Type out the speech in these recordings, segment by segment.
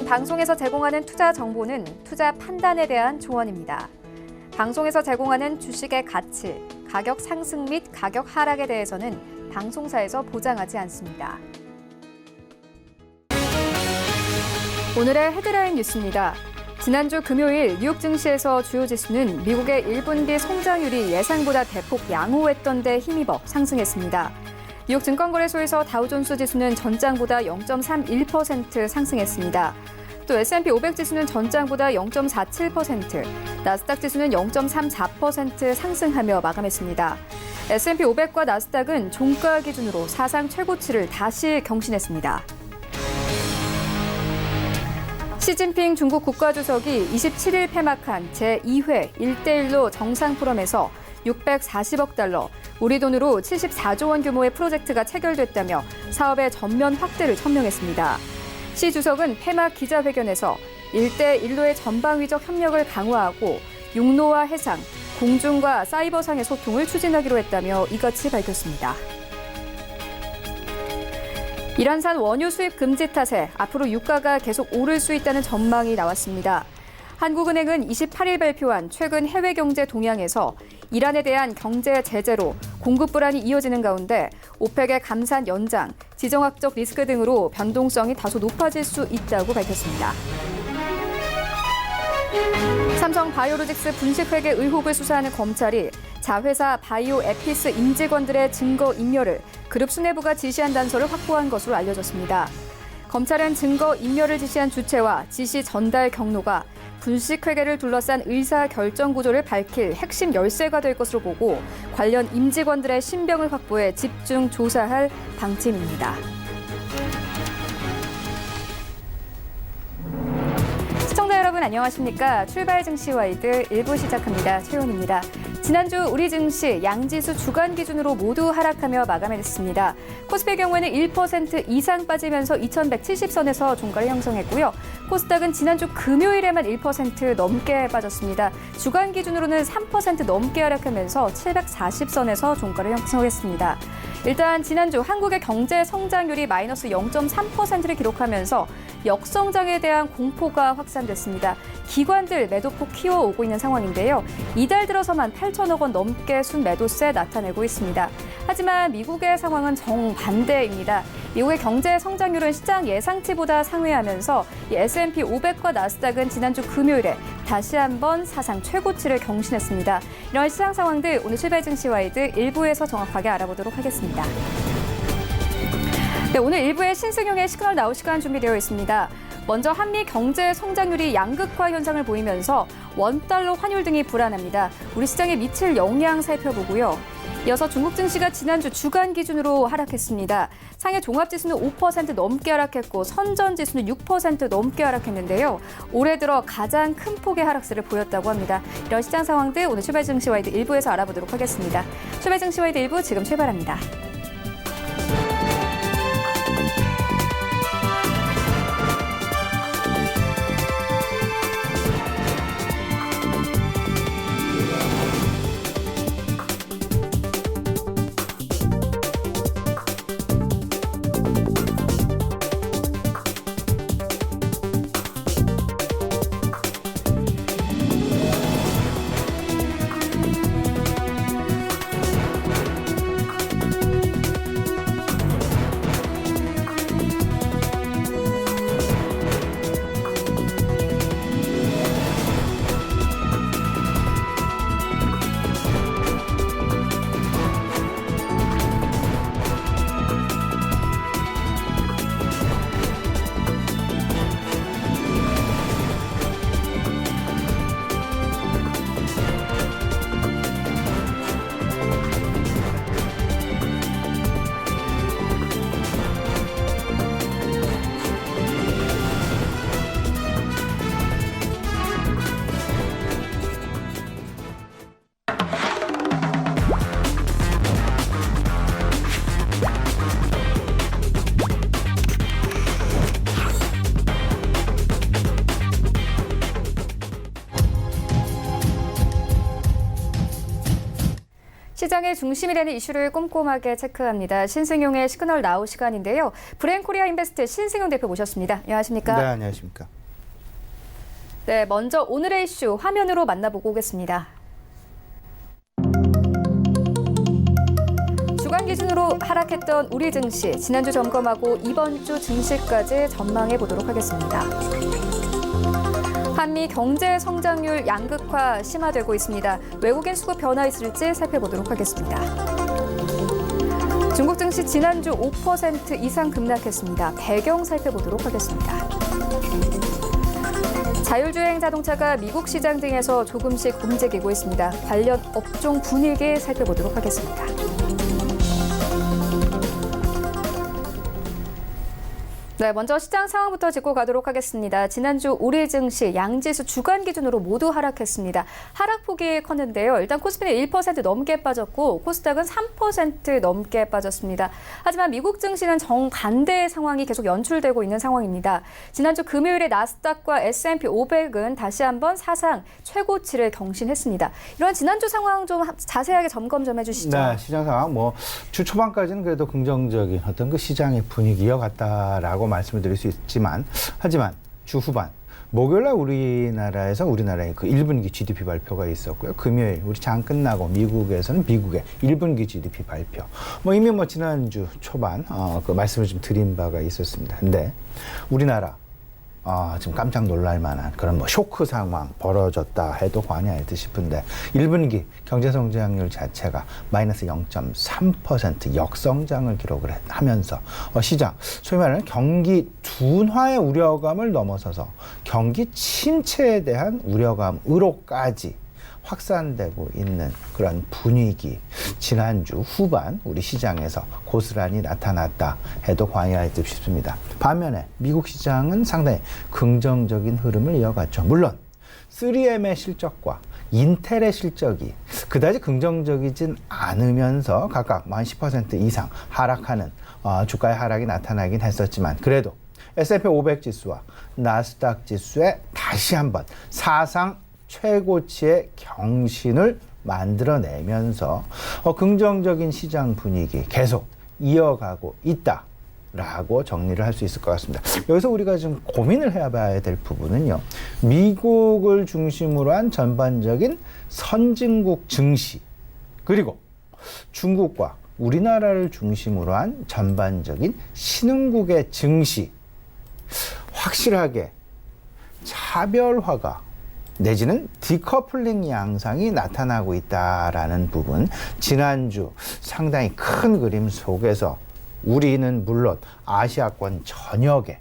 방송에서 제공하는 투자 정보는 투자 판단에 대한 조언입니다. 방송에서 제공하는 주식의 가치, 가격 상승 및 가격 하락에 대해서는 방송사에서 보장하지 않습니다. 오늘의 헤드라인 뉴스입니다. 지난주 금요일 뉴욕 증시에서 주요 지수는 미국의 1분기 성장률이 예상보다 대폭 양호했던 데 힘입어 상승했습니다. 뉴욕 증권거래소에서 다우존스 지수는 전장보다 0.31% 상승했습니다. 또 S&P 500 지수는 전장보다 0.47%, 나스닥 지수는 0.34% 상승하며 마감했습니다. S&P 500과 나스닥은 종가 기준으로 사상 최고치를 다시 경신했습니다. 시진핑 중국 국가주석이 27일 폐막한 제2회 1대1로 정상포럼에서 640억 달러, 우리 돈으로 74조 원 규모의 프로젝트가 체결됐다며 사업의 전면 확대를 천명했습니다. 시 주석은 폐막 기자회견에서 1대1로의 전방위적 협력을 강화하고 육로와 해상, 공중과 사이버상의 소통을 추진하기로 했다며 이같이 밝혔습니다. 이란산 원유 수입 금지 탓에 앞으로 유가가 계속 오를 수 있다는 전망이 나왔습니다. 한국은행은 28일 발표한 최근 해외 경제 동향에서 이란에 대한 경제 제재로 공급 불안이 이어지는 가운데 오펙의 감산 연장, 지정학적 리스크 등으로 변동성이 다소 높아질 수 있다고 밝혔습니다. 삼성 바이오로직스 분식회계 의혹을 수사하는 검찰이 자회사 바이오 에피스 임직원들의 증거 인멸을 그룹 수뇌부가 지시한 단서를 확보한 것으로 알려졌습니다. 검찰은 증거 인멸을 지시한 주체와 지시 전달 경로가 분식회계를 둘러싼 의사결정 구조를 밝힐 핵심 열쇠가 될 것으로 보고 관련 임직원들의 신병을 확보해 집중 조사할 방침입니다. 시청자 여러분 안녕하십니까? 출발 증시 와이드 1부 시작합니다. 최훈입니다. 지난주 우리 증시 양지수 주간 기준으로 모두 하락하며 마감했습니다. 코스피의 경우에는 1% 이상 빠지면서 2170선에서 종가를 형성했고요. 코스닥은 지난주 금요일에만 1% 넘게 빠졌습니다. 주간 기준으로는 3% 넘게 하락하면서 740선에서 종가를 형성했습니다. 일단 지난주 한국의 경제 성장률이 마이너스 0.3%를 기록하면서 역성장에 대한 공포가 확산됐습니다. 기관들 매도폭 키워오고 있는 상황인데요. 이달 들어서만 8천억 원 넘게 순매도세 나타내고 있습니다. 하지만 미국의 상황은 정반대입니다. 미국의 경제 성장률은 시장 예상치보다 상회하면서 S&P 500과 나스닥은 지난주 금요일에 다시 한번 사상 최고치를 경신했습니다. 이런 시장 상황들 오늘 출발 증시 와이드 1부에서 정확하게 알아보도록 하겠습니다. 네, 오늘 1부에 신승용의 시그널 나우 시간 준비되어 있습니다. 먼저 한미 경제 성장률이 양극화 현상을 보이면서 원달러 환율 등이 불안합니다. 우리 시장에 미칠 영향 살펴보고요. 이어서 중국 증시가 지난주 주간 기준으로 하락했습니다. 상해 종합지수는 5% 넘게 하락했고 선전지수는 6% 넘게 하락했는데요. 올해 들어 가장 큰 폭의 하락세를 보였다고 합니다. 이런 시장 상황들 오늘 출발 증시 와이드 1부에서 알아보도록 하겠습니다. 출발 증시 와이드 1부 지금 출발합니다. 시장의 중심이 되는 이슈를 꼼꼼하게 체크합니다. 신승용의 시그널 나우 시간인데요. 브랜코리아 인베스트 신승용 대표 모셨습니다. 안녕하십니까? 네, 안녕하십니까? 네, 먼저 오늘의 이슈 화면으로 만나보고 오겠습니다. 주간 기준으로 하락했던 우리 증시, 지난주 점검하고 이번 주 증시까지 전망해 보도록 하겠습니다. 한미 경제 성장률 양극화 심화되고 있습니다. 외국인 수급 변화 있을지 살펴보도록 하겠습니다. 중국 증시 지난주 5% 이상 급락했습니다. 배경 살펴보도록 하겠습니다. 자율주행 자동차가 미국 시장 등에서 조금씩 움직이고 있습니다. 관련 업종 분위기 살펴보도록 하겠습니다. 네, 먼저 시장 상황부터 짚고 가도록 하겠습니다. 지난주 우리 증시, 양지수 주간 기준으로 모두 하락했습니다. 하락폭이 컸는데요. 일단 코스피는 1% 넘게 빠졌고 코스닥은 3% 넘게 빠졌습니다. 하지만 미국 증시는 정반대의 상황이 계속 연출되고 있는 상황입니다. 지난주 금요일에 나스닥과 S&P 500은 다시 한번 사상 최고치를 경신했습니다. 이런 지난주 상황 좀 자세하게 점검 좀 해주시죠. 네, 시장 상황 주 초반까지는 그래도 긍정적인 어떤 그 시장의 분위기 이어갔다라고 말씀을 드릴 수 있지만, 하지만 주 후반 목요일날 우리나라의 그 1분기 GDP 발표가 있었고요. 금요일 우리 장 끝나고 미국에서는 미국의 1분기 GDP 발표. 이미 지난주 초반 그 말씀을 좀 드린 바가 있었습니다. 근데 우리나라 지금 깜짝 놀랄 만한 그런 쇼크 상황 벌어졌다 해도 과언이 아니다 싶은데 1분기 경제 성장률 자체가 마이너스 0.3% 역성장을 기록을 하면서 시장 소위 말하는 경기 둔화의 우려감을 넘어서서 경기 침체에 대한 우려감으로까지 확산되고 있는 그런 분위기, 지난주 후반 우리 시장에서 고스란히 나타났다 해도 과언이 아니다 싶습니다. 반면에 미국 시장은 상당히 긍정적인 흐름을 이어갔죠. 물론 3M의 실적과 인텔의 실적이 그다지 긍정적이진 않으면서 각각 10% 이상 하락하는 주가의 하락이 나타나긴 했었지만, 그래도 S&P 500 지수와 나스닥 지수에 다시 한번 사상 최고치의 경신을 만들어내면서 긍정적인 시장 분위기 계속 이어가고 있다라고 정리를 할 수 있을 것 같습니다. 여기서 우리가 좀 고민을 해봐야 될 부분은요, 미국을 중심으로 한 전반적인 선진국 증시, 그리고 중국과 우리나라를 중심으로 한 전반적인 신흥국의 증시, 확실하게 차별화가 내지는 디커플링 양상이 나타나고 있다라는 부분, 지난주 상당히 큰 그림 속에서 우리는 물론 아시아권 전역에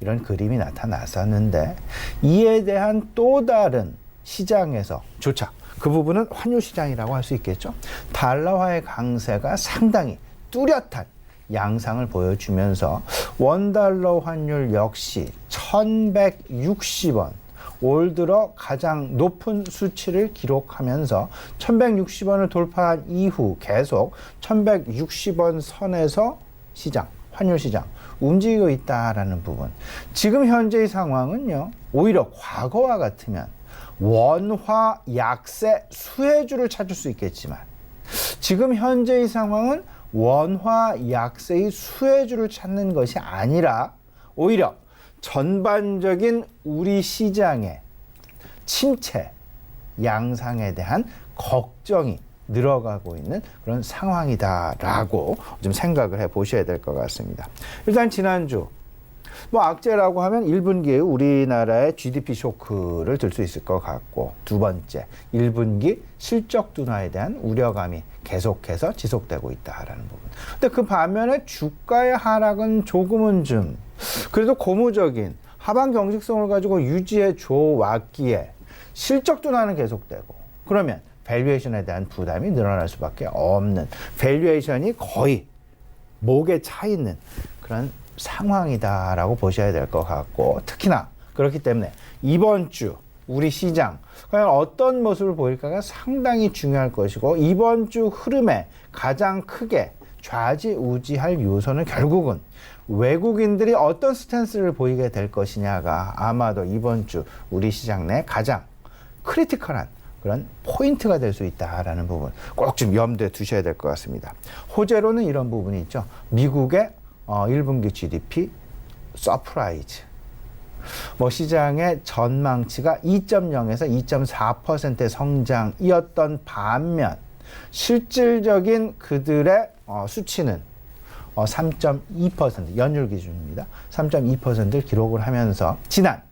이런 그림이 나타났었는데, 이에 대한 또 다른 시장에서 조차 그 부분은 환율 시장이라고 할 수 있겠죠. 달러화의 강세가 상당히 뚜렷한 양상을 보여주면서 원달러 환율 역시 1160원, 올 들어 가장 높은 수치를 기록하면서 1160원을 돌파한 이후 계속 1160원 선에서 시장, 환율 시장 움직이고 있다라는 부분. 지금 현재의 상황은요, 오히려 과거와 같으면 원화 약세 수혜주를 찾을 수 있겠지만, 지금 현재의 상황은 원화 약세의 수혜주를 찾는 것이 아니라 오히려 전반적인 우리 시장의 침체 양상에 대한 걱정이 늘어가고 있는 그런 상황이다라고 좀 생각을 해 보셔야 될 것 같습니다. 일단 지난주 악재라고 하면 1분기에 우리나라의 GDP 쇼크를 들 수 있을 것 같고, 두 번째 1분기 실적 둔화에 대한 우려감이 계속해서 지속되고 있다라는 부분. 근데 그 반면에 주가의 하락은 조금은 좀 그래도 고무적인 하방 경직성을 가지고 유지해 줘 왔기에 실적 둔화는 계속되고, 그러면 밸류에이션에 대한 부담이 늘어날 수밖에 없는, 밸류에이션이 거의 목에 차 있는 그런 상황이다라고 보셔야 될 것 같고, 특히나 그렇기 때문에 이번 주 우리 시장 과연 어떤 모습을 보일까가 상당히 중요할 것이고, 이번 주 흐름에 가장 크게 좌지우지할 요소는 결국은 외국인들이 어떤 스탠스를 보이게 될 것이냐가 아마도 이번 주 우리 시장 내 가장 크리티컬한 그런 포인트가 될 수 있다라는 부분 꼭 좀 염두에 두셔야 될 것 같습니다. 호재로는 이런 부분이 있죠. 미국의 1분기 GDP 서프라이즈. 뭐 시장의 전망치가 2.0에서 2.4%의 성장이었던 반면 실질적인 그들의 수치는 3.2% 연율 기준입니다. 3.2%를 기록을 하면서 지난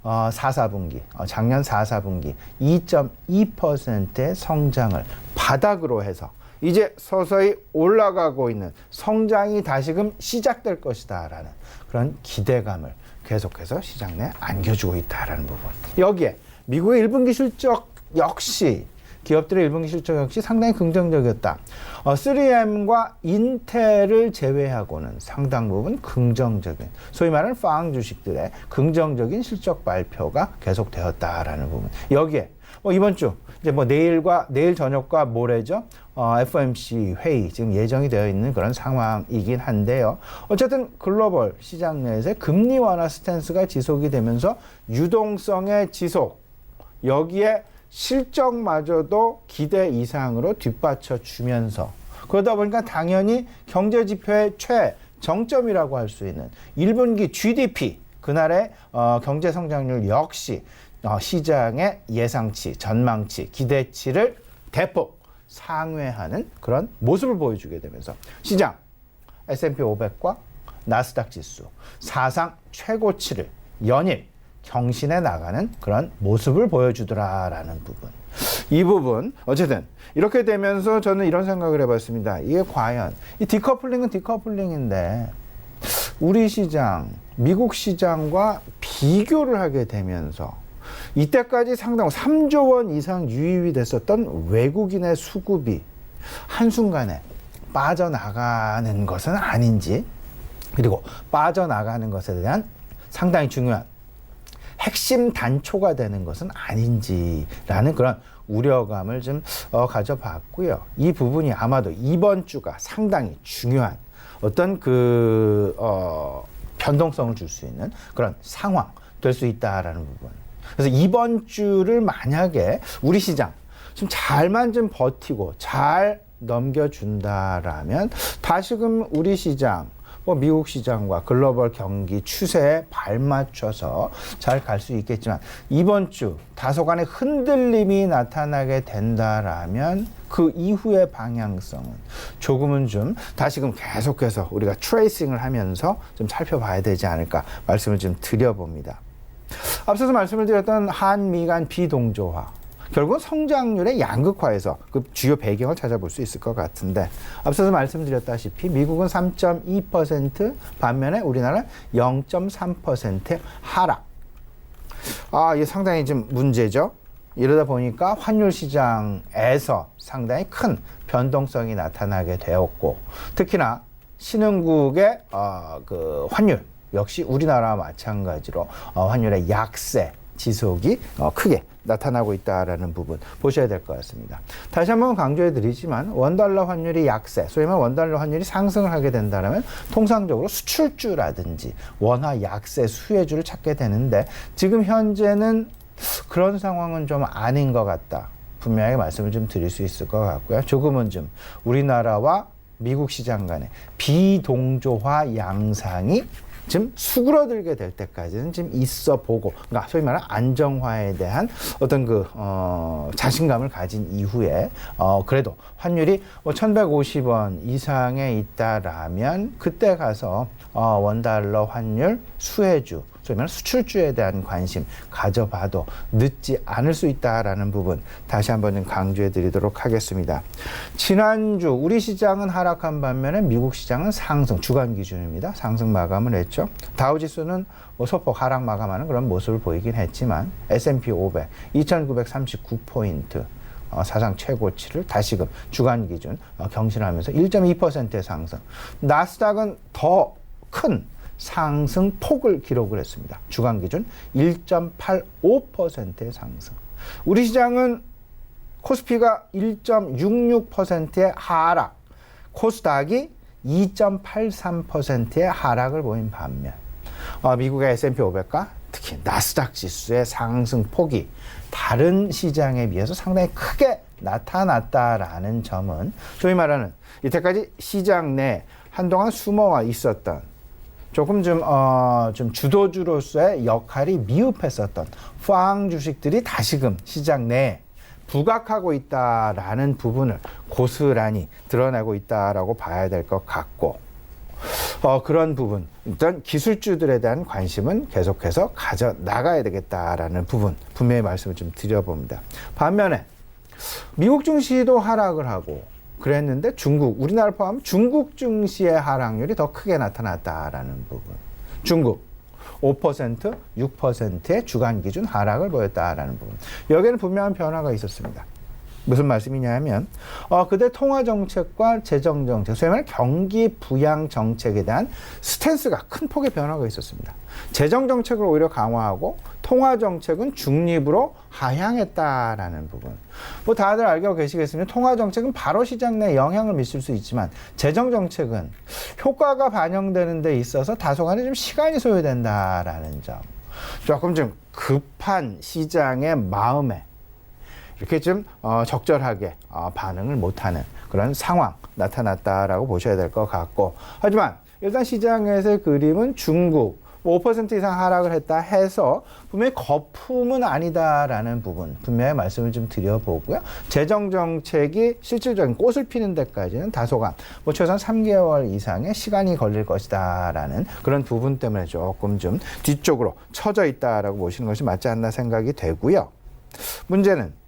4분기, 작년 4분기 2.2%의 성장을 바닥으로 해서 이제 서서히 올라가고 있는 성장이 다시금 시작될 것이다라는 그런 기대감을 계속해서 시장 내에 안겨주고 있다라는 부분. 여기에 미국의 1분기 실적 역시 기업들의 1분기 실적 역시 상당히 긍정적이었다. 3M과 인텔을 제외하고는 상당 부분 긍정적인, 소위 말하는 팡 주식들의 긍정적인 실적 발표가 계속되었다라는 부분. 여기에 이번 주 이제 내일 저녁과 모레죠. FOMC 회의 지금 예정이 되어 있는 그런 상황이긴 한데요. 어쨌든 글로벌 시장 내에서 금리 완화 스탠스가 지속이 되면서 유동성의 지속, 여기에 실적마저도 기대 이상으로 뒷받쳐 주면서 그러다 보니까 당연히 경제 지표의 최정점이라고 할 수 있는 1분기 GDP 그날의 경제 성장률 역시 시장의 예상치, 전망치, 기대치를 대폭 상회하는 그런 모습을 보여주게 되면서 시장 S&P 500과 나스닥 지수 사상 최고치를 연일 경신해 나가는 그런 모습을 보여주더라라는 부분. 이 부분 어쨌든 이렇게 되면서 저는 이런 생각을 해봤습니다. 이게 과연 이 디커플링은 디커플링인데 우리 시장, 미국 시장과 비교를 하게 되면서 이때까지 상당 3조 원 이상 유입이 됐었던 외국인의 수급이 한순간에 빠져나가는 것은 아닌지, 그리고 빠져나가는 것에 대한 상당히 중요한 핵심 단초가 되는 것은 아닌지라는 그런 우려감을 좀 가져봤고요. 이 부분이 아마도 이번 주가 상당히 중요한 어떤 변동성을 줄 수 있는 그런 상황 될 수 있다라는 부분. 그래서 이번 주를 만약에 우리 시장 좀 잘만 좀 버티고 잘 넘겨준다라면 다시금 우리 시장, 미국 시장과 글로벌 경기 추세에 발맞춰서 잘 갈 수 있겠지만 이번 주 다소간의 흔들림이 나타나게 된다라면 그 이후의 방향성은 조금은 좀 다시금 계속해서 우리가 트레이싱을 하면서 좀 살펴봐야 되지 않을까 말씀을 좀 드려봅니다. 앞서서 말씀을 드렸던 한미 간 비동조화, 결국은 성장률의 양극화에서 그 주요 배경을 찾아볼 수 있을 것 같은데, 앞서서 말씀드렸다시피 미국은 3.2%, 반면에 우리나라는 0.3%의 하락. 이게 상당히 좀 문제죠. 이러다 보니까 환율 시장에서 상당히 큰 변동성이 나타나게 되었고, 특히나 신흥국의 그 환율 역시 우리나라와 마찬가지로 환율의 약세 지속이 크게 나타나고 있다라는 부분 보셔야 될 것 같습니다. 다시 한번 강조해 드리지만 원달러 환율이 약세, 소위 말하는 원달러 환율이 상승을 하게 된다면 통상적으로 수출주라든지 원화 약세 수혜주를 찾게 되는데 지금 현재는 그런 상황은 좀 아닌 것 같다. 분명하게 말씀을 좀 드릴 수 있을 것 같고요. 조금은 좀 우리나라와 미국 시장 간의 비동조화 양상이 좀 수그러들게 될 때까지는 좀 있어 보고, 그러니까 소위 말하는 안정화에 대한 어떤 자신감을 가진 이후에 그래도 환율이 1,150원 이상에 있다라면 그때 가서 원달러 환율 수혜주, 소위 말하는 수출주에 대한 관심 가져봐도 늦지 않을 수 있다라는 부분 다시 한번 좀 강조해 드리도록 하겠습니다. 지난주 우리 시장은 하락한 반면에 미국 시장은 상승, 주간 기준입니다. 상승 마감을 했죠. 다우지수는 소폭 하락 마감하는 그런 모습을 보이긴 했지만 S&P 500 2,939포인트 사상 최고치를 다시금 주간 기준 경신하면서 1.2%의 상승. 나스닥은 더 큰 상승 폭을 기록을 했습니다. 주간 기준 1.85%의 상승. 우리 시장은 코스피가 1.66%의 하락, 코스닥이 2.83%의 하락을 보인 반면 미국의 S&P 500과 특히 나스닥 지수의 상승 폭이 다른 시장에 비해서 상당히 크게 나타났다라는 점은 소위 말하는 이때까지 시장 내 한동안 숨어와 있었던 조금 좀 주도주로서의 역할이 미흡했었던 포항 주식들이 다시금 시장 내에 부각하고 있다라는 부분을 고스란히 드러내고 있다라고 봐야 될 것 같고, 그런 부분, 일단 기술주들에 대한 관심은 계속해서 가져 나가야 되겠다라는 부분 분명히 말씀을 좀 드려봅니다. 반면에 미국 증시도 하락을 하고 그랬는데 우리나라 포함 중국 증시의 하락률이 더 크게 나타났다라는 부분. 중국 5%, 6%의 주간 기준 하락을 보였다라는 부분. 여기에는 분명한 변화가 있었습니다. 무슨 말씀이냐면 그때 통화 정책과 재정 정책, 소위 말하는 경기 부양 정책에 대한 스탠스가 큰 폭의 변화가 있었습니다. 재정 정책을 오히려 강화하고 통화 정책은 중립으로 하향했다라는 부분. 뭐 다들 알고 계시겠습니다. 통화 정책은 바로 시장 내에 영향을 미칠 수 있지만 재정 정책은 효과가 반영되는 데 있어서 다소간에 좀 시간이 소요된다라는 점. 조금 좀 급한 시장의 마음에 이렇게 좀 적절하게 반응을 못하는 그런 상황 나타났다라고 보셔야 될 것 같고, 하지만 일단 시장에서의 그림은 중국 5% 이상 하락을 했다 해서 분명히 거품은 아니다라는 부분 분명히 말씀을 좀 드려보고요. 재정 정책이 실질적인 꽃을 피는 데까지는 다소간 최소한 3개월 이상의 시간이 걸릴 것이다라는 그런 부분 때문에 조금 좀 뒤쪽으로 처져 있다라고 보시는 것이 맞지 않나 생각이 되고요. 문제는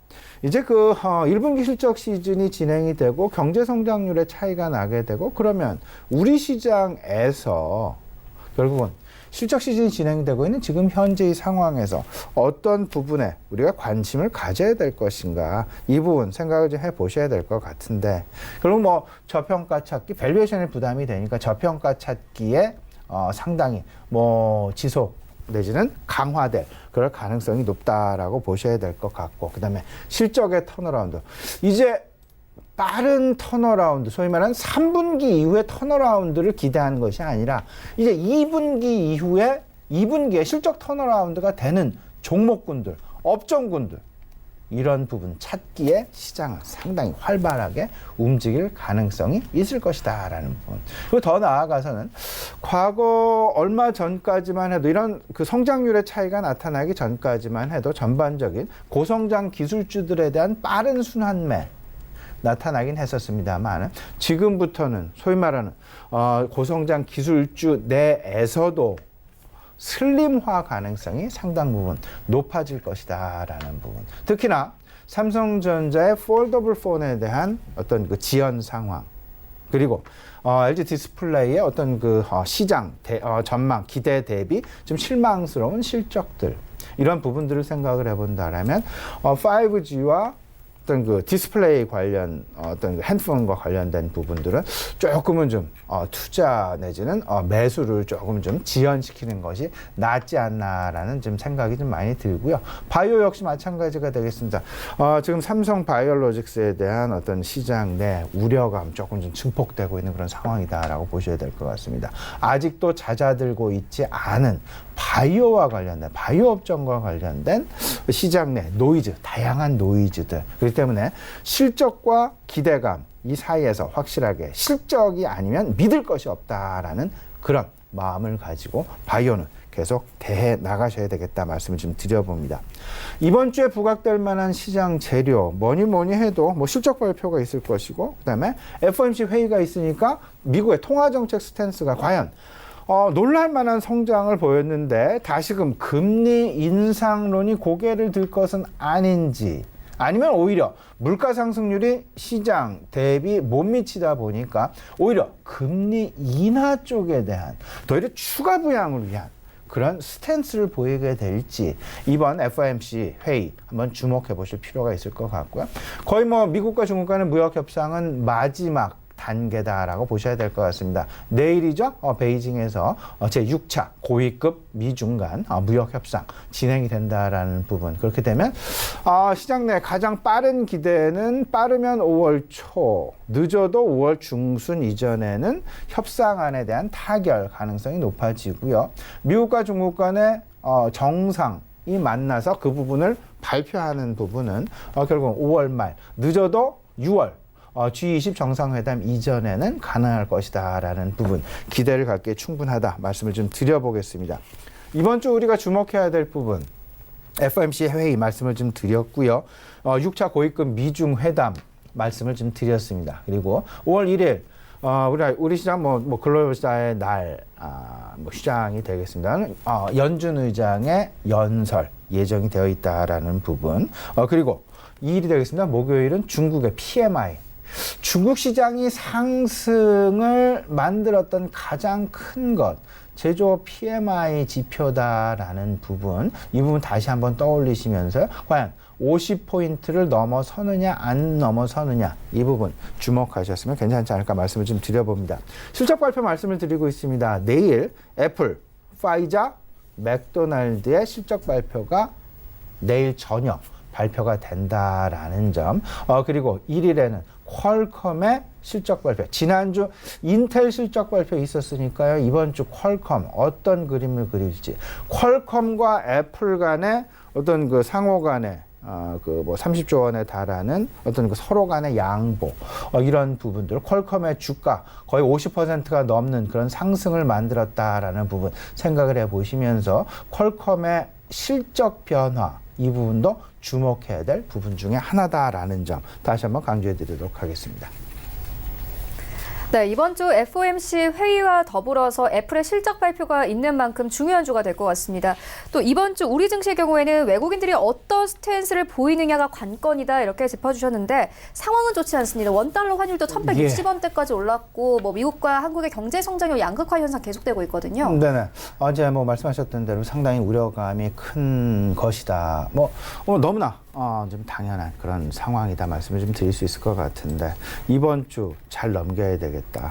이제 1분기 실적 시즌이 진행이 되고 경제 성장률의 차이가 나게 되고 그러면 우리 시장에서 결국은 실적 시즌이 진행되고 있는 지금 현재의 상황에서 어떤 부분에 우리가 관심을 가져야 될 것인가, 이 부분 생각을 좀 해보셔야 될 것 같은데, 결국 저평가 찾기, 밸류에이션에 부담이 되니까 저평가 찾기에 상당히 지속 내지는 강화될 그럴 가능성이 높다라고 보셔야 될 것 같고, 그 다음에 실적의 턴어라운드. 이제 빠른 턴어라운드, 소위 말하는 3분기 이후의 턴어라운드를 기대하는 것이 아니라 이제 2분기에 실적 턴어라운드가 되는 종목군들, 업종군들, 이런 부분 찾기에 시장은 상당히 활발하게 움직일 가능성이 있을 것이다라는 부분. 그리고 더 나아가서는 과거 얼마 전까지만 해도 이런 성장률의 차이가 나타나기 전까지만 해도 전반적인 고성장 기술주들에 대한 빠른 순환매 나타나긴 했었습니다만, 지금부터는 소위 말하는 고성장 기술주 내에서도 슬림화 가능성이 상당 부분 높아질 것이다라는 부분. 특히나 삼성전자의 폴더블 폰에 대한 어떤 지연 상황, 그리고 LG 디스플레이의 어떤 시장 전망 기대 대비 좀 실망스러운 실적들, 이런 부분들을 생각을 해본다라면 5G와 어떤 디스플레이 관련 핸드폰과 관련된 부분들은 조금은 좀 투자 내지는 매수를 조금 좀 지연시키는 것이 낫지 않나라는 좀 생각이 좀 많이 들고요. 바이오 역시 마찬가지가 되겠습니다. 지금 삼성 바이오로직스에 대한 어떤 시장 내 우려감 조금 좀 증폭되고 있는 그런 상황이다라고 보셔야 될 것 같습니다. 아직도 잦아들고 있지 않은 바이오와 관련된, 바이오 업종과 관련된 시장 내 노이즈, 다양한 노이즈들. 그렇기 때문에 실적과 기대감 이 사이에서 확실하게 실적이 아니면 믿을 것이 없다라는 그런 마음을 가지고 바이오는 계속 대해 나가셔야 되겠다 말씀을 좀 드려봅니다. 이번 주에 부각될 만한 시장 재료, 뭐니 해도 실적 발표가 있을 것이고, 그 다음에 FOMC 회의가 있으니까 미국의 통화정책 스탠스가 과연 놀랄만한 성장을 보였는데 다시금 금리 인상론이 고개를 들 것은 아닌지, 아니면 오히려 물가 상승률이 시장 대비 못 미치다 보니까 오히려 금리 인하 쪽에 대한 오히려 추가 부양을 위한 그런 스탠스를 보이게 될지 이번 FOMC 회의 한번 주목해 보실 필요가 있을 것 같고요. 거의 미국과 중국 간의 무역 협상은 마지막 단계다라고 보셔야 될 것 같습니다. 내일이죠. 베이징에서 제6차 고위급 미중 간 무역 협상 진행이 된다라는 부분. 그렇게 되면 시장 내 가장 빠른 기대는 빠르면 5월 초, 늦어도 5월 중순 이전에는 협상안에 대한 타결 가능성이 높아지고요. 미국과 중국 간의 정상이 만나서 그 부분을 발표하는 부분은 결국 5월 말, 늦어도 6월 G20 정상회담 이전에는 가능할 것이다라는 부분, 기대를 갖기에 충분하다 말씀을 좀 드려보겠습니다. 이번 주 우리가 주목해야 될 부분, FOMC 회의 말씀을 좀 드렸고요. 6차 고위급 미중 회담 말씀을 좀 드렸습니다. 그리고 5월 1일 우리 시장 글로벌 시장의 날 시장이 되겠습니다. 연준 의장의 연설 예정이 되어 있다라는 부분. 그리고 2일이 되겠습니다. 목요일은 중국의 PMI. 중국 시장이 상승을 만들었던 가장 큰 것, 제조업 PMI 지표다라는 부분, 이 부분 다시 한번 떠올리시면서 과연 50포인트를 넘어서느냐 안 넘어서느냐, 이 부분 주목하셨으면 괜찮지 않을까 말씀을 좀 드려봅니다. 실적 발표 말씀을 드리고 있습니다. 내일 애플, 파이자, 맥도날드의 실적 발표가 내일 저녁 발표가 된다라는 점. 그리고 1일에는 퀄컴의 실적 발표. 지난주 인텔 실적 발표 있었으니까요. 이번 주 퀄컴 어떤 그림을 그릴지. 퀄컴과 애플 간의 어떤 그 상호 간의 30조 원에 달하는 어떤 그 서로 간의 양보, 이런 부분들, 퀄컴의 주가 거의 50%가 넘는 그런 상승을 만들었다라는 부분 생각을 해 보시면서 퀄컴의 실적 변화, 이 부분도 주목해야 될 부분 중에 하나다라는 점 다시 한번 강조해 드리도록 하겠습니다. 네, 이번 주 FOMC 회의와 더불어서 애플의 실적 발표가 있는 만큼 중요한 주가 될 것 같습니다. 또 이번 주 우리 증시의 경우에는 외국인들이 어떤 스탠스를 보이느냐가 관건이다 이렇게 짚어주셨는데 상황은 좋지 않습니다. 원달러 환율도 1160원대까지 올랐고 미국과 한국의 경제 성장률 양극화 현상 계속되고 있거든요. 네네. 어제 말씀하셨던 대로 상당히 우려감이 큰 것이다. 너무나 좀 당연한 그런 상황이다 말씀을 좀 드릴 수 있을 것 같은데 이번 주 잘 넘겨야 되겠다.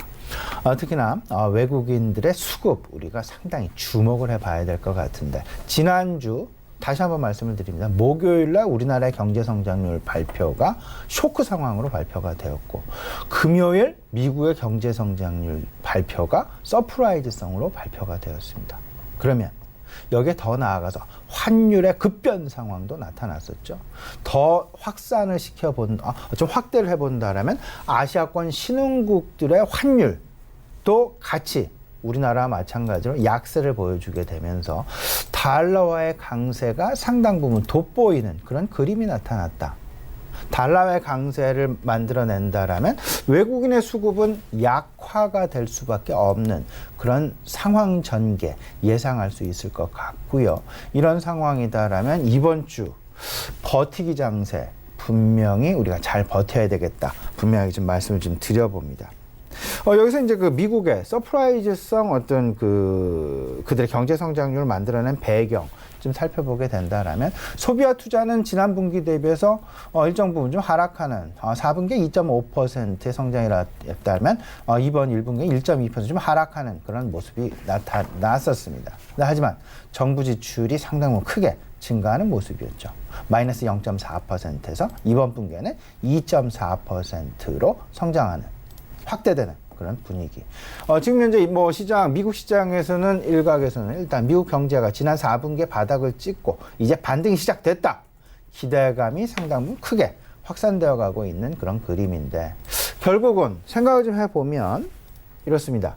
특히나 외국인들의 수급 우리가 상당히 주목을 해봐야 될 것 같은데 지난주 다시 한번 말씀을 드립니다. 목요일날 우리나라의 경제 성장률 발표가 쇼크 상황으로 발표가 되었고 금요일 미국의 경제 성장률 발표가 서프라이즈성으로 발표가 되었습니다. 그러면 여기에 더 나아가서 환율의 급변 상황도 나타났었죠. 더 확산을 좀 확대를 해본다라면 아시아권 신흥국들의 환율도 같이 우리나라와 마찬가지로 약세를 보여주게 되면서 달러와의 강세가 상당 부분 돋보이는 그런 그림이 나타났다. 달러의 강세를 만들어낸다라면 외국인의 수급은 약화가 될 수밖에 없는 그런 상황 전개 예상할 수 있을 것 같고요. 이런 상황이다라면 이번 주 버티기 장세 분명히 우리가 잘 버텨야 되겠다. 분명히 좀 말씀을 좀 드려봅니다. 여기서 이제 그 미국의 서프라이즈성 어떤 그들의 경제 성장률을 만들어낸 배경 좀 살펴보게 된다라면 소비와 투자는 지난 분기 대비해서 일정 부분 좀 하락하는 4분기에 2.5%의 성장이었다면 이번 1분기에 1.2% 좀 하락하는 그런 모습이 나타났었습니다. 하지만 정부 지출이 상당히 크게 증가하는 모습이었죠. 마이너스 0.4%에서 이번 분기에는 2.4%로 성장하는 확대되는 그런 분위기. 지금 현재 미국 시장에서는 일각에서는 일단 미국 경제가 지난 4분기에 바닥을 찍고 이제 반등이 시작됐다. 기대감이 상당히 크게 확산되어 가고 있는 그런 그림인데 결국은 생각을 좀 해보면 이렇습니다.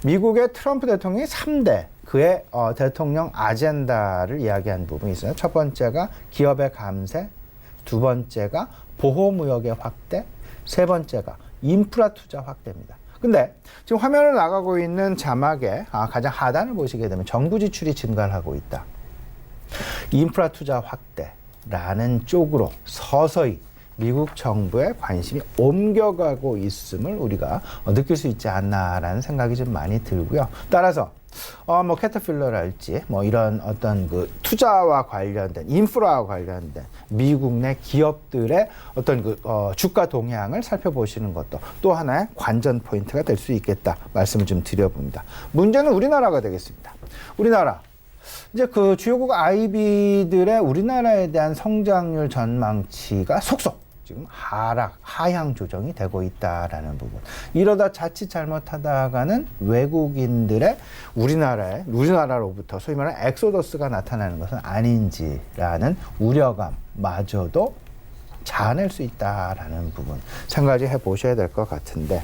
미국의 트럼프 대통령이 3대 그의 대통령 아젠다를 이야기한 부분이 있어요. 첫 번째가 기업의 감세, 두 번째가 보호무역의 확대, 세 번째가 인프라 투자 확대입니다. 근데 지금 화면을 나가고 있는 자막에 가장 하단을 보시게 되면 정부 지출이 증가를 하고 있다. 인프라 투자 확대라는 쪽으로 서서히 미국 정부의 관심이 옮겨가고 있음을 우리가 느낄 수 있지 않나라는 생각이 좀 많이 들고요. 따라서 캐터필러랄지 이런 어떤 그 투자와 관련된 인프라와 관련된 미국 내 기업들의 어떤 주가 동향을 살펴보시는 것도 또 하나의 관전 포인트가 될 수 있겠다 말씀을 좀 드려봅니다. 문제는 우리나라가 되겠습니다. 우리나라 이제 그 주요국 IB들의 우리나라에 대한 성장률 전망치가 속속 지금 하향 조정이 되고 있다라는 부분. 이러다 자칫 잘못하다가는 외국인들의 우리나라로부터 소위 말하는 엑소더스가 나타나는 것은 아닌지라는 우려감마저도 자아낼 수 있다라는 부분 생각을 해보셔야 될 것 같은데,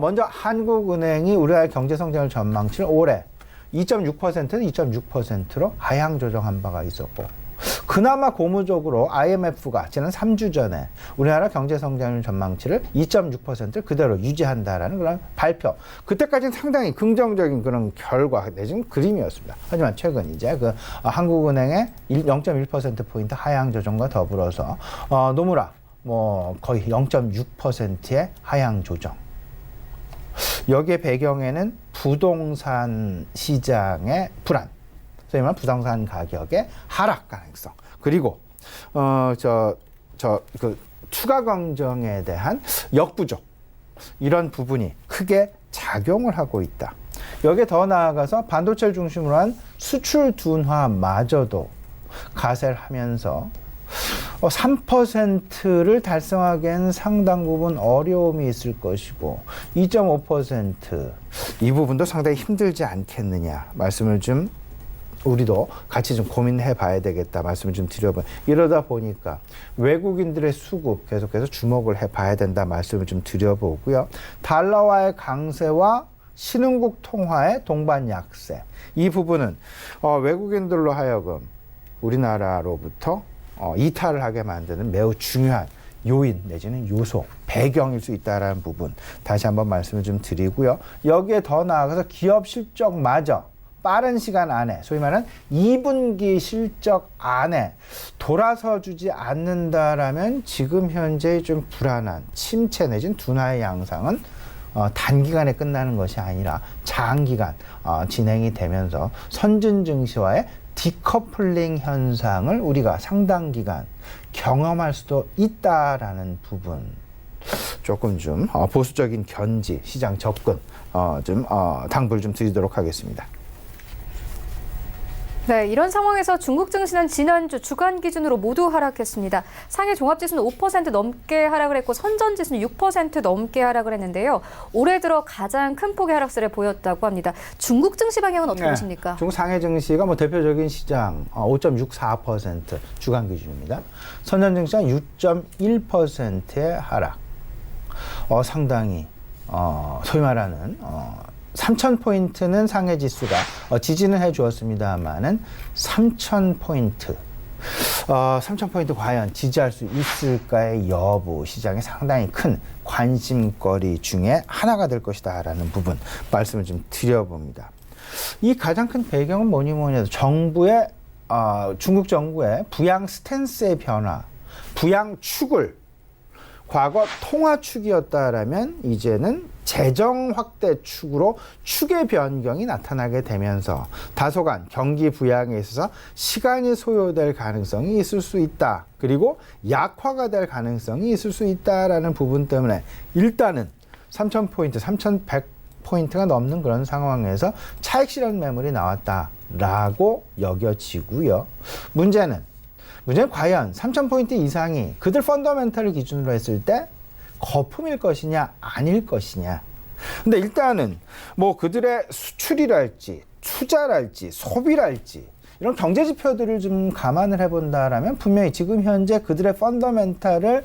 먼저 한국은행이 우리나라의 경제성장을 전망치를 올해 2.6%는 2.6%로 하향 조정한 바가 있었고, 그나마 고무적으로 IMF가 지난 3주 전에 우리나라 경제성장률 전망치를 2.6%를 그대로 유지한다라는 그런 발표. 그때까지는 상당히 긍정적인 그런 결과 내지는 그림이었습니다. 하지만 최근 이제 그 한국은행의 0.1%포인트 하향 조정과 더불어서 노무라 거의 0.6%의 하향 조정. 여기에 배경에는 부동산 시장의 불안, 소위 말하는 부동산 가격의 하락 가능성, 그리고 추가 경정에 대한 역부족, 이런 부분이 크게 작용을 하고 있다. 여기에 더 나아가서 반도체를 중심으로 한 수출 둔화마저도 가세를 하면서 3%를 달성하기엔 상당 부분 어려움이 있을 것이고, 2.5% 이 부분도 상당히 힘들지 않겠느냐 말씀을 좀 우리도 같이 좀 고민해 봐야 되겠다 말씀을 좀 드려봐요. 이러다 보니까 외국인들의 수급 계속해서 주목을 해 봐야 된다 말씀을 좀 드려보고요. 달러와의 강세와 신흥국 통화의 동반 약세, 이 부분은 외국인들로 하여금 우리나라로부터 이탈을 하게 만드는 매우 중요한 요인 내지는 요소, 배경일 수 있다는 부분 다시 한번 말씀을 좀 드리고요. 여기에 더 나아가서 기업 실적마저 빠른 시간 안에, 소위 말하는 2분기 실적 안에 돌아서 주지 않는다라면 지금 현재 좀 불안한 침체 내지는 둔화의 양상은 단기간에 끝나는 것이 아니라 장기간 진행이 되면서 선진 증시와의 디커플링 현상을 우리가 상당 기간 경험할 수도 있다라는 부분, 조금 좀 보수적인 견지, 시장 접근 좀 당부를 좀 드리도록 하겠습니다. 네, 이런 상황에서 중국 증시는 지난주 주간 기준으로 모두 하락했습니다. 상해 종합지수는 5% 넘게 하락을 했고 선전지수는 6% 넘게 하락을 했는데요. 올해 들어 가장 큰 폭의 하락세를 보였다고 합니다. 중국 증시 방향은 어떻게 보십니까? 중국 상해 증시가 대표적인 시장 5.64% 주간 기준입니다. 선전증시는 6.1%의 하락. 상당히 소위 말하는 3,000포인트는 상해 지수가 지지는 해주었습니다만은 3,000포인트, 3,000포인트 과연 지지할 수 있을까의 여부, 시장에 상당히 큰 관심거리 중에 하나가 될 것이다라는 부분 말씀을 좀 드려봅니다. 이 가장 큰 배경은 뭐니 해도 중국 정부의 부양 스탠스의 변화, 부양 축을 과거 통화 축이었다라면 이제는 재정 확대 축으로 축의 변경이 나타나게 되면서 다소간 경기 부양에 있어서 시간이 소요될 가능성이 있을 수 있다. 그리고 약화가 될 가능성이 있을 수 있다라는 부분 때문에 일단은 3,000포인트, 3,100포인트가 넘는 그런 상황에서 차익 실현 매물이 나왔다라고 여겨지고요. 문제는 과연 3,000포인트 이상이 그들 펀더멘털을 기준으로 했을 때 거품일 것이냐 아닐 것이냐. 근데 일단은 그들의 수출이랄지 투자랄지 소비랄지 이런 경제 지표들을 좀 감안을 해본다라면 분명히 지금 현재 그들의 펀더멘털을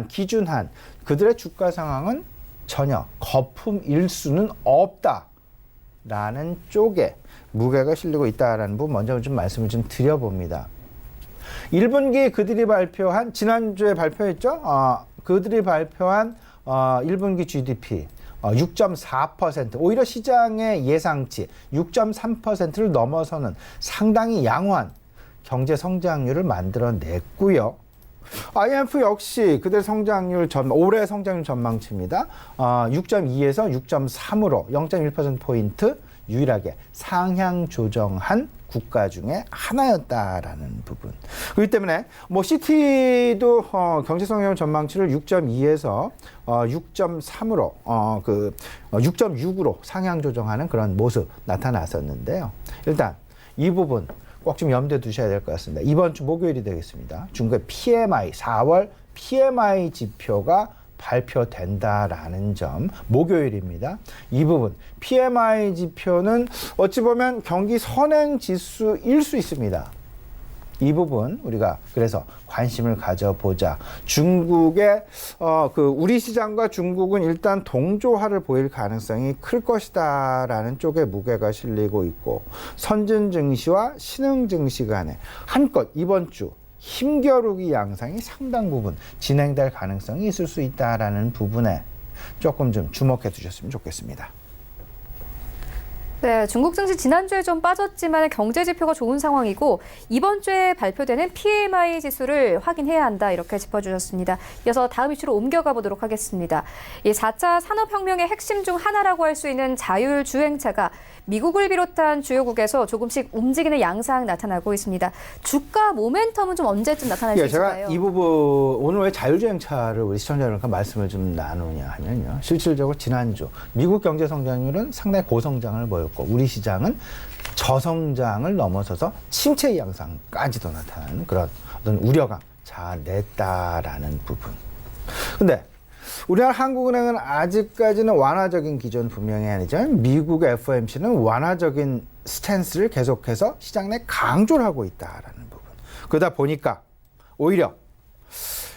기준한 그들의 주가 상황은 전혀 거품일 수는 없다라는 쪽에 무게가 실리고 있다라는 부분 먼저 좀 말씀을 좀 드려봅니다. 1분기 그들이 발표한, 지난주에 발표했죠? 그들이 발표한 1분기 GDP 6.4%, 오히려 시장의 예상치 6.3%를 넘어서는 상당히 양호한 경제 성장률을 만들어냈고요. IMF 역시 그들 올해 성장률 전망치입니다. 6.2에서 6.3으로 0.1%포인트 유일하게 상향 조정한 국가 중에 하나였다라는 부분. 그렇기 때문에 시티도 경제 성장 전망치를 6.2에서 6.3으로 6.6으로 상향 조정하는 그런 모습 나타났었는데요. 일단 이 부분 꼭 좀 염두에 두셔야 될 것 같습니다. 이번 주 목요일이 되겠습니다. 중국의 PMI 4월 PMI 지표가 발표된다라는 점, 목요일입니다. 이 부분, PMI 지표는 어찌 보면 경기 선행 지수일 수 있습니다. 이 부분 우리가 그래서 관심을 가져보자. 중국의 우리 시장과 중국은 일단 동조화를 보일 가능성이 클 것이다라는 쪽에 무게가 실리고 있고, 선진 증시와 신흥 증시 간에 한껏 이번 주 힘겨루기 양상이 상당 부분 진행될 가능성이 있을 수 있다라는 부분에 조금 좀 주목해 두셨으면 좋겠습니다. 네, 중국 증시 지난주에 좀 빠졌지만 경제 지표가 좋은 상황이고 이번 주에 발표되는 PMI 지수를 확인해야 한다 이렇게 짚어주셨습니다. 이어서 다음 이슈로 옮겨가 보도록 하겠습니다. 이 4차 산업혁명의 핵심 중 하나라고 할 수 있는 자율주행차가 미국을 비롯한 주요국에서 조금씩 움직이는 양상 나타나고 있습니다. 주가 모멘텀은 좀 언제쯤 나타날 수 있을까요? 제가 이 부분 오늘 왜 자율주행차를 우리 시청자 여러분과 말씀을 좀 나누냐 하면요. 실질적으로 지난주 미국 경제 성장률은 상당히 고성장을 보였고 우리 시장은 저성장을 넘어서서 침체 양상까지도 나타나는 그런 어떤 우려감 잘 냈다라는 부분. 근데 우리나라 한국은행은 아직까지는 완화적인 기조는 분명히 아니죠. 미국 FOMC는 완화적인 스탠스를 계속해서 시장 내 강조를 하고 있다라는 부분. 그러다 보니까 오히려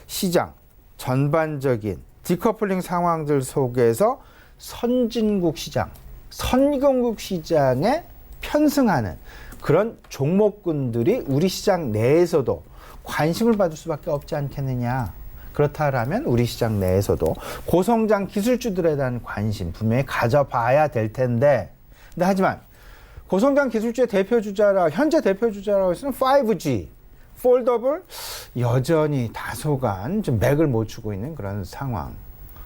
시장 전반적인 디커플링 상황들 속에서 선진국 시장, 선진국 시장에 편승하는 그런 종목군들이 우리 시장 내에서도 관심을 받을 수밖에 없지 않겠느냐. 그렇다라면 우리 시장 내에서도 고성장 기술주들에 대한 관심 분명히 가져봐야 될 텐데, 근데 하지만 고성장 기술주의 대표주자라 현재 대표주자라고 해서는 5G, 폴더블 여전히 다소간 좀 맥을 못 추고 있는 그런 상황.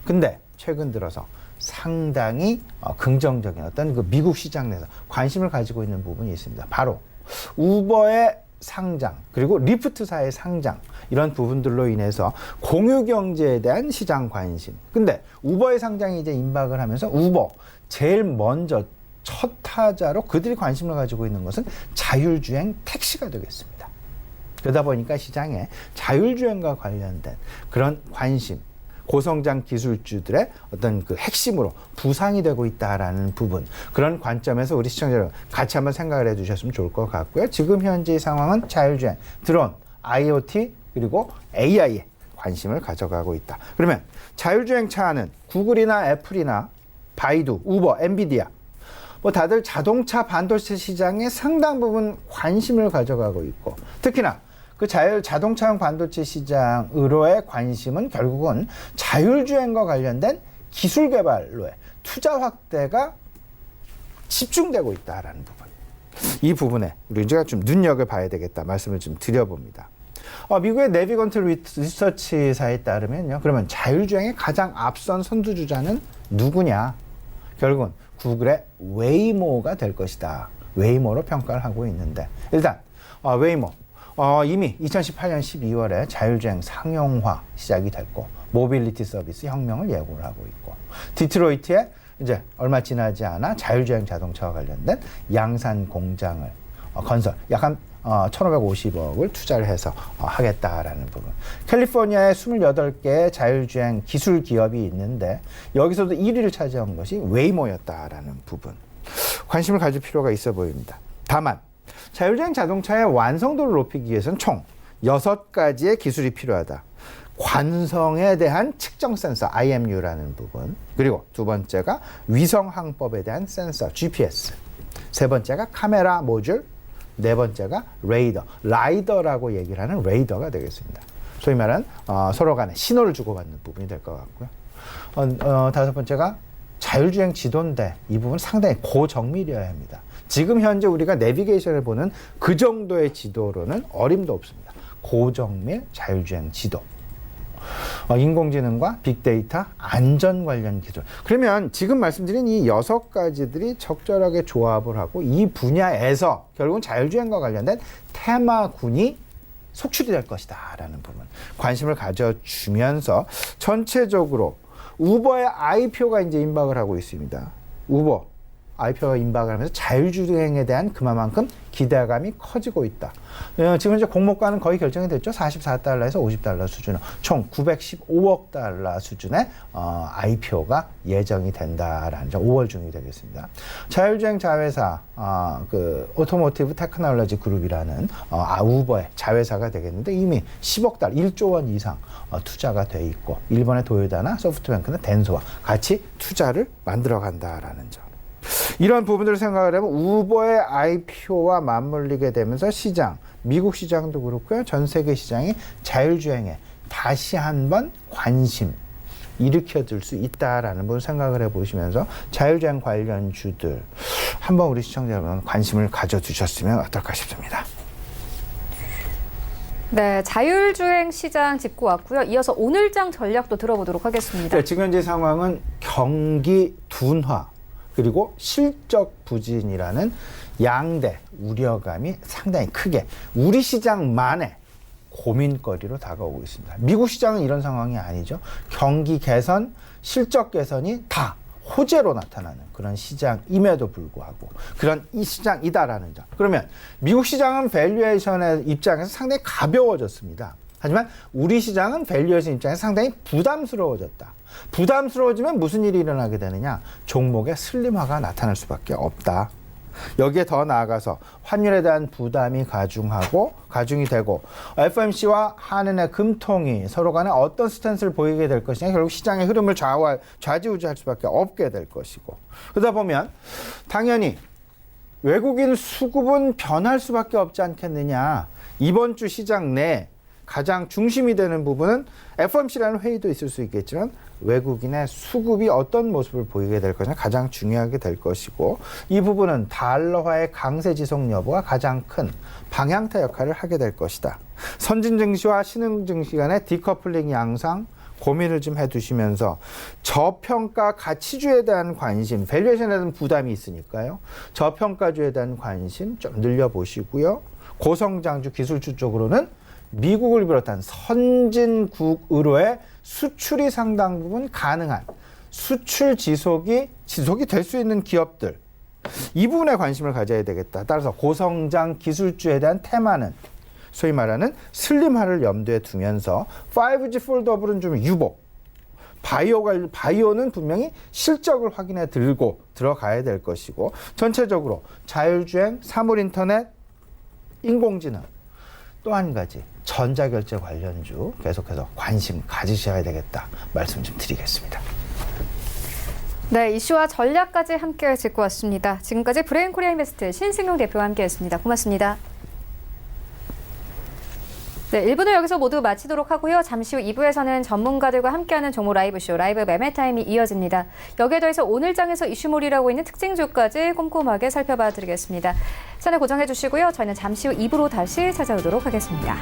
근데 최근 들어서 상당히 긍정적인 어떤 그 미국 시장 내에서 관심을 가지고 있는 부분이 있습니다. 바로 우버의 상장, 그리고 리프트사의 상장, 이런 부분들로 인해서 공유경제에 대한 시장 관심. 근데 우버의 상장이 이제 임박을 하면서 우버, 제일 먼저 첫 타자로 그들이 관심을 가지고 있는 것은 자율주행 택시가 되겠습니다. 그러다 보니까 시장에 자율주행과 관련된 그런 관심, 고성장 기술주들의 어떤 그 핵심으로 부상이 되고 있다라는 부분, 그런 관점에서 우리 시청자 여러분 같이 한번 생각을 해주셨으면 좋을 것 같고요. 지금 현재의 상황은 자율주행, 드론, IoT 그리고 AI에 관심을 가져가고 있다. 그러면 자율주행 차는 구글이나 애플이나 바이두, 우버, 엔비디아 뭐 다들 자동차 반도체 시장에 상당 부분 관심을 가져가고 있고, 특히나 그 자동차용 반도체 시장으로의 관심은 결국은 자율주행과 관련된 기술 개발로의 투자 확대가 집중되고 있다라는 부분. 이 부분에 우리가 좀 눈여겨봐야 되겠다 말씀을 좀 드려봅니다. 미국의 네비건트 리서치사에 따르면요. 그러면 자율주행의 가장 앞선 선두주자는 누구냐? 결국은 구글의 웨이모가 될 것이다. 웨이모로 평가를 하고 있는데, 일단 웨이모. 이미 2018년 12월에 자율주행 상용화 시작이 됐고, 모빌리티 서비스 혁명을 예고를 하고 있고, 디트로이트에 이제 얼마 지나지 않아 자율주행 자동차와 관련된 양산 공장을 건설, 약 한 1,550억을 투자를 해서 하겠다라는 부분. 캘리포니아에 28개의 자율주행 기술 기업이 있는데 여기서도 1위를 차지한 것이 웨이모였다라는 부분. 관심을 가질 필요가 있어 보입니다. 다만 자율주행 자동차의 완성도를 높이기 위해서는 총 6가지의 기술이 필요하다. 관성에 대한 측정 센서 IMU라는 부분, 그리고 두 번째가 위성 항법에 대한 센서 GPS, 세 번째가 카메라 모듈, 네 번째가 라이더라고 얘기를 하는 레이더가 되겠습니다. 소위 말하는 서로 간에 신호를 주고받는 부분이 될 것 같고요. 다섯 번째가 자율주행 지도인데 이 부분 상당히 고정밀이어야 합니다. 지금 현재 우리가 내비게이션을 보는 그 정도의 지도로는 어림도 없습니다. 고정밀 자율주행 지도. 인공지능과 빅데이터, 안전 관련 기술. 그러면 지금 말씀드린 이 6가지들이 적절하게 조합을 하고 이 분야에서 결국은 자율주행과 관련된 테마군이 속출이 될 것이다 라는 부분. 관심을 가져주면서 전체적으로 우버의 IPO가 이제 임박을 하고 있습니다. 우버. IPO가 임박을 하면서 자율주행에 대한 그만큼 기대감이 커지고 있다. 지금 이제 공모가는 거의 결정이 됐죠. 44달러에서 50달러 수준으로 총 915억 달러 수준의 IPO가 예정이 된다라는 점 5월 중이 되겠습니다. 자율주행 자회사 그 오토모티브 테크놀로지 그룹이라는 우버의 자회사가 되겠는데 이미 10억 달러, 1조 원 이상 투자가 돼 있고 일본의 도요타나 소프트뱅크는 덴소와 같이 투자를 만들어 간다라는 점. 이런 부분들을 생각을 해보면 우버의 IPO와 맞물리게 되면서 시장, 미국 시장도 그렇고요. 전 세계 시장이 자율주행에 다시 한번 관심 일으켜줄 수 있다라는 부분 생각을 해보시면서 자율주행 관련주들 한번 우리 시청자 여러분 관심을 가져주셨으면 어떨까 싶습니다. 네, 자율주행 시장 짚고 왔고요. 이어서 오늘장 전략도 들어보도록 하겠습니다. 네, 지금 현재 상황은 경기 둔화 그리고 실적 부진이라는 양대 우려감이 상당히 크게 우리 시장만의 고민거리로 다가오고 있습니다. 미국 시장은 이런 상황이 아니죠. 경기 개선, 실적 개선이 다 호재로 나타나는 그런 시장임에도 불구하고 그런 이 시장이다라는 점. 그러면 미국 시장은 밸류에이션의 입장에서 상당히 가벼워졌습니다. 하지만 우리 시장은 밸류에이션 입장에서 상당히 부담스러워졌다. 부담스러워지면 무슨 일이 일어나게 되느냐? 종목의 슬림화가 나타날 수밖에 없다. 여기에 더 나아가서 환율에 대한 부담이 가중이 되고 FOMC와 한은의 금통이 서로 간에 어떤 스탠스를 보이게 될 것이냐 결국 시장의 흐름을 좌지우지할 수밖에 없게 될 것이고 그러다 보면 당연히 외국인 수급은 변할 수밖에 없지 않겠느냐. 이번 주 시장 내 가장 중심이 되는 부분은 FOMC라는 회의도 있을 수 있겠지만 외국인의 수급이 어떤 모습을 보이게 될 것이냐 가장 중요하게 될 것이고 이 부분은 달러화의 강세 지속 여부가 가장 큰 방향타 역할을 하게 될 것이다. 선진 증시와 신흥 증시 간의 디커플링 양상 고민을 좀 해두시면서 저평가 가치주에 대한 관심, 밸류에이션에 대한 부담이 있으니까요. 저평가주에 대한 관심 좀 늘려보시고요. 고성장주 기술주 쪽으로는 미국을 비롯한 선진국으로의 수출이 상당 부분 가능한 수출 지속이 될 수 있는 기업들 이 부분에 관심을 가져야 되겠다. 따라서 고성장 기술주에 대한 테마는 소위 말하는 슬림화를 염두에 두면서 5G 폴더블은 좀 유복 바이오는 분명히 실적을 확인해 들고 들어가야 될 것이고 전체적으로 자율주행, 사물인터넷, 인공지능 또 한 가지 전자결제 관련주 계속해서 관심 가지셔야 되겠다 말씀 좀 드리겠습니다. 네, 이슈와 전략까지 함께 짚고 왔습니다. 지금까지 브레인코리아 인베스트 신승용 대표와 함께했습니다. 고맙습니다. 네, 1부는 여기서 모두 마치도록 하고요. 잠시 후 2부에서는 전문가들과 함께하는 종목 라이브쇼 라이브 매매타임이 이어집니다. 여기에 더해서 오늘장에서 이슈몰이라고 있는 특징주까지 꼼꼼하게 살펴봐 드리겠습니다. 채널 고정해 주시고요. 저희는 잠시 후 2부로 다시 찾아오도록 하겠습니다.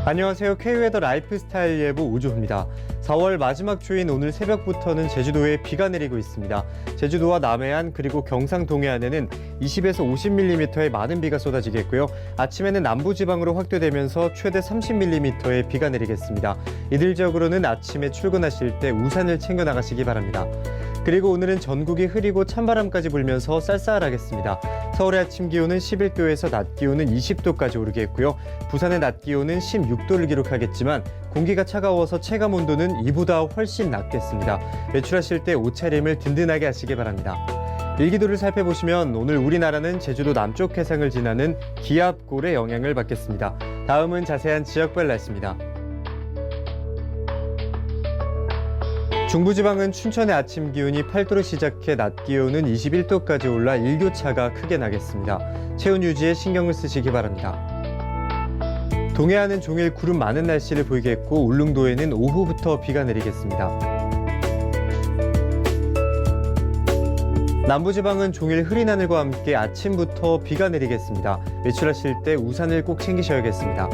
안녕하세요. K웨더 라이프스타일 예보 오주호입니다. 4월 마지막 주인 오늘 새벽부터는 제주도에 비가 내리고 있습니다. 제주도와 남해안 그리고 경상 동해안에는 20에서 50mm의 많은 비가 쏟아지겠고요. 아침에는 남부지방으로 확대되면서 최대 30mm의 비가 내리겠습니다. 이들 지역으로는 아침에 출근하실 때 우산을 챙겨 나가시기 바랍니다. 그리고 오늘은 전국이 흐리고 찬바람까지 불면서 쌀쌀하겠습니다. 서울의 아침 기온은 11도에서 낮 기온은 20도까지 오르겠고요. 부산의 낮 기온은 16도를 기록하겠지만 공기가 차가워서 체감 온도는 이보다 훨씬 낮겠습니다. 외출하실 때 옷차림을 든든하게 하시기 바랍니다. 일기도를 살펴보시면 오늘 우리나라는 제주도 남쪽 해상을 지나는 기압골의 영향을 받겠습니다. 다음은 자세한 지역별 날씨입니다. 중부지방은 춘천의 아침 기온이 8도로 시작해 낮 기온은 21도까지 올라 일교차가 크게 나겠습니다. 체온 유지에 신경을 쓰시기 바랍니다. 동해안은 종일 구름 많은 날씨를 보이겠고 울릉도에는 오후부터 비가 내리겠습니다. 남부지방은 종일 흐린 하늘과 함께 아침부터 비가 내리겠습니다. 외출하실 때 우산을 꼭 챙기셔야겠습니다.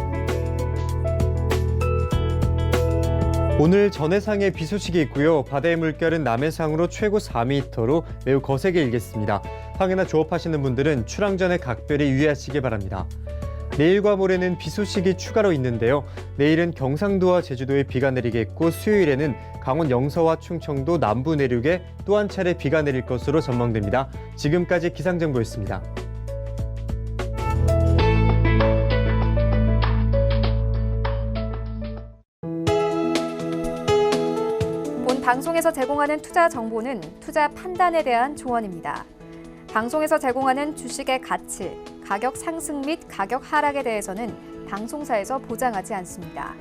오늘 전해상에 비 소식이 있고요. 바다의 물결은 남해상으로 최고 4m로 매우 거세게 일겠습니다. 항해나 조업하시는 분들은 출항 전에 각별히 유의하시기 바랍니다. 내일과 모레는 비 소식이 추가로 있는데요. 내일은 경상도와 제주도에 비가 내리겠고 수요일에는 강원 영서와 충청도 남부 내륙에 또 한 차례 비가 내릴 것으로 전망됩니다. 지금까지 기상정보였습니다. 본 방송에서 제공하는 투자 정보는 투자 판단에 대한 조언입니다. 방송에서 제공하는 주식의 가치, 가격 상승 및 가격 하락에 대해서는 방송사에서 보장하지 않습니다.